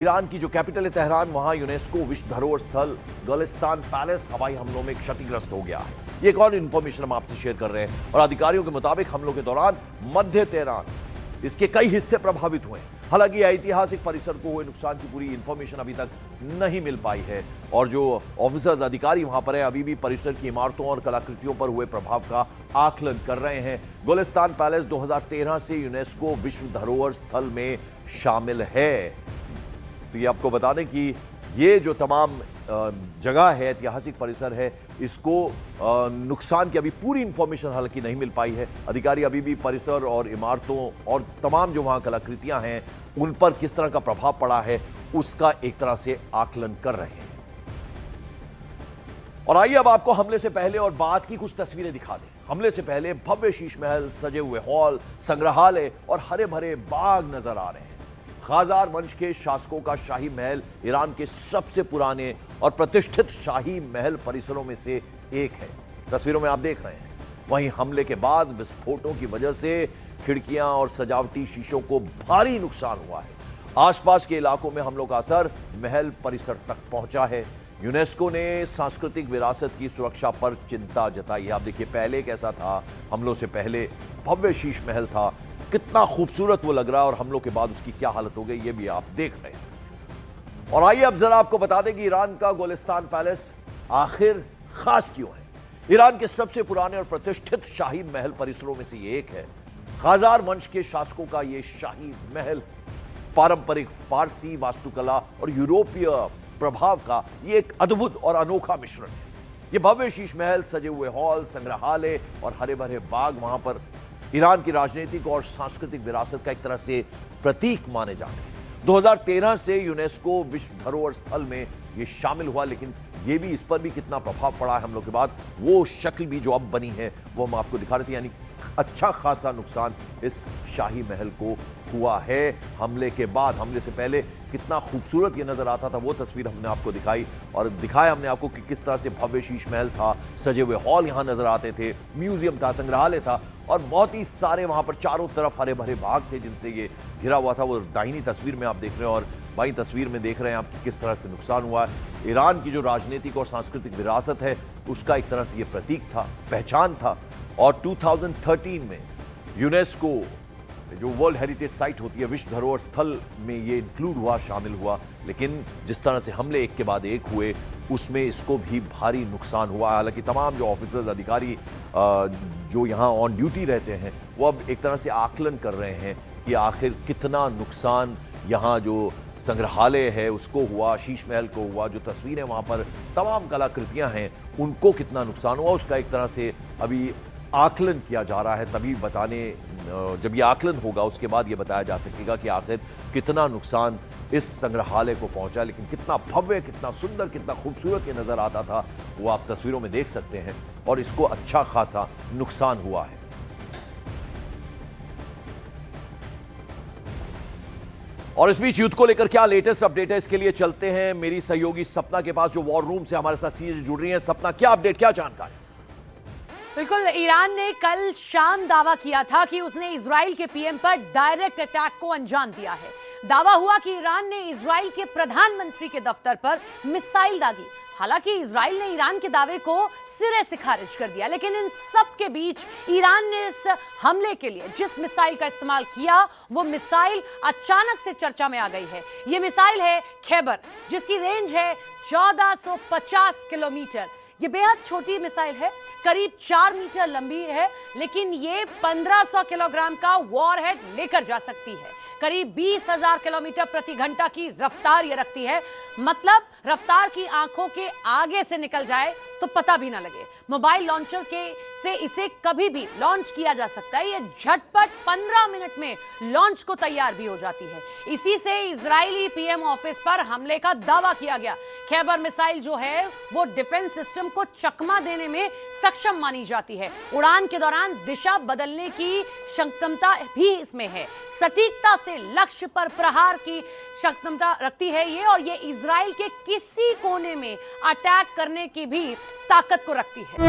Iran की जो capital है तेहरान, वहां यूनेस्को विश्व धरोहर स्थल गुलिस्तान पैलेस हवाई हमलों में क्षतिग्रस्त हो गया है। ये एक और इंफॉर्मेशन हम आपसे शेयर कर रहे हैं और अधिकारियों के मुताबिक हमलों के दौरान मध्य तेहरान इसके कई हिस्से प्रभावित हुए। हालांकि ऐतिहासिक परिसर को हुए नुकसान की पूरी इंफॉर्मेशन अभी तक नहीं मिल पाई है और जो ऑफिसर्स अधिकारी वहां पर है अभी भी परिसर की इमारतों और कलाकृतियों पर हुए प्रभाव का आकलन कर रहे हैं। गुलिस्तान पैलेस 2013 से यूनेस्को विश्व धरोहर स्थल में शामिल है। तो ये आपको बता दें कि ये जो तमाम जगह है, ऐतिहासिक परिसर है, इसको नुकसान की अभी पूरी इंफॉर्मेशन हालांकि नहीं मिल पाई है। अधिकारी अभी भी परिसर और इमारतों और तमाम जो वहां कलाकृतियां हैं उन पर किस तरह का प्रभाव पड़ा है उसका एक तरह से आकलन कर रहे हैं। और आइए अब आपको हमले से पहले और बाद की कुछ तस्वीरें दिखा दें। हमले से पहले भव्य शीश महल, सजे हुए हॉल, संग्रहालय और हरे भरे बाग नजर आ रहे हैं। खाजार वंश के शासकों का शाही महल ईरान के सबसे पुराने और प्रतिष्ठित शाही महल परिसरों में से एक है। तस्वीरों में आप देख रहे हैं। वहीं हमले के बाद विस्फोटों की वजह से खिड़कियां और सजावटी शीशों को भारी नुकसान हुआ है। आसपास के इलाकों में हमलों का असर महल परिसर तक पहुंचा है। यूनेस्को ने सांस्कृतिक विरासत की सुरक्षा पर चिंता जताई है। आप देखिए पहले कैसा था, हमलों से पहले भव्य शीश महल था, कितना खूबसूरत वो लग रहा है और हमलों के बाद उसकी क्या हालत हो गई ये भी आप देख रहे हैं। और आइए अब जरा आपको बता दें कि ईरान का गुलिस्तान पैलेस आखिर खास क्यों है। ईरान के सबसे पुराने और प्रतिष्ठित शाही महल परिसरों में से ये एक है। खाजार वंश के शासकों का ये शाही महल पारंपरिक फारसी वास्तुकला और यूरोपीय प्रभाव का ये एक अद्भुत और अनोखा मिश्रण है। ये भव्य शीश महल, सजे हुए हॉल, संग्रहालय और हरे भरे बाग वहां पर ईरान की राजनीतिक और सांस्कृतिक विरासत का एक तरह से प्रतीक माने जाते हैं। 2013 से यूनेस्को विश्व धरोहर स्थल में यह शामिल हुआ, लेकिन यह भी इस पर भी कितना प्रभाव पड़ा है हमलों के बाद, वो शक्ल भी जो अब बनी है वो हम आपको दिखा रहे थे। यानी अच्छा खासा नुकसान इस शाही महल को हुआ है हमले के बाद। हमले से पहले कितना खूबसूरत ये नजर आता था वो तस्वीर हमने आपको दिखाई और दिखाया हमने आपको कि किस तरह से भव्य शीश महल था, सजे हुए हॉल यहां नजर आते थे, म्यूजियम था, संग्रहालय था और बहुत ही सारे वहां पर चारों तरफ हरे भरे बाग थे जिनसे ये घिरा हुआ था। वो दाहिनी तस्वीर में आप देख रहे हैं और बाईं तस्वीर में देख रहे हैं आप किस तरह से नुकसान हुआ है। ईरान की जो राजनीतिक और सांस्कृतिक विरासत है उसका एक तरह से ये प्रतीक था, पहचान था। और 2013 में यूनेस्को जो वर्ल्ड हेरिटेज साइट होती है, विश्व धरोहर स्थल में ये इंक्लूड हुआ, शामिल हुआ। लेकिन जिस तरह से हमले एक के बाद एक हुए उसमें इसको भी भारी नुकसान हुआ। हालांकि तमाम जो ऑफिसर्स, अधिकारी जो यहाँ ऑन ड्यूटी रहते हैं वो अब एक तरह से आकलन कर रहे हैं कि आखिर कितना नुकसान यहाँ जो संग्रहालय है उसको हुआ, शीश महल को हुआ, जो तस्वीरें वहाँ पर तमाम कलाकृतियाँ हैं उनको कितना नुकसान हुआ। उसका एक तरह से अभी आकलन किया जा रहा है। तभी जब ये आकलन होगा उसके बाद ये बताया जा सकेगा कि आखिर कितना नुकसान इस संग्रहालय को पहुंचा। लेकिन कितना भव्य, कितना सुंदर, कितना खूबसूरत ये नजर आता था वो आप तस्वीरों में देख सकते हैं और इसको अच्छा खासा नुकसान हुआ है। और इस बीच युद्ध को लेकर क्या लेटेस्ट अपडेट है इसके लिए चलते हैं मेरी सहयोगी सपना के पास जो वॉर रूम से हमारे साथ सीधे जुड़ रही है। सपना, क्या अपडेट, क्या जानकारी? बिल्कुल, ईरान ने कल शाम दावा किया था कि उसने इजराइल के पीएम पर डायरेक्ट अटैक को अंजाम दिया है। दावा हुआ कि ईरान ने इजराइल के प्रधानमंत्री के दफ्तर पर मिसाइल दागी। हालांकि इजराइल ने ईरान के दावे को सिरे से खारिज कर दिया, लेकिन इन सब के बीच ईरान ने इस हमले के लिए जिस मिसाइल का इस्तेमाल किया वो मिसाइल अचानक से चर्चा में आ गई है। ये मिसाइल है खैबर, जिसकी रेंज है 1450 किलोमीटर। ये बेहद छोटी मिसाइल है, करीब 4 मीटर लंबी है, लेकिन ये 1500 किलोग्राम का वॉरहेड लेकर जा सकती है। करीब 20,000 किलोमीटर प्रति घंटा की रफ्तार ये रखती है। मतलब रफ्तार की आंखों के आगे से निकल जाए तो पता भी ना लगे। मोबाइल लॉन्चर से इसे कभी भी लॉन्च किया जा सकता है। ये झटपट 15 मिनट में लॉन्च को तैयार भी हो जाती है। इसी से इजरायली पीएम ऑफिस पर हमले का दावा किया गया। खैबर मिसाइल जो है वो डिफेंस सिस्टम को चकमा देने में सक्षम मानी जाती है। उड़ान के दौरान दिशा बदलने की क्षमता भी इसमें है। सटीकता से लक्ष्य पर प्रहार की क्षमता रखती है ये, और ये इजराइल के किसी कोने में अटैक करने की भी ताकत को रखती है।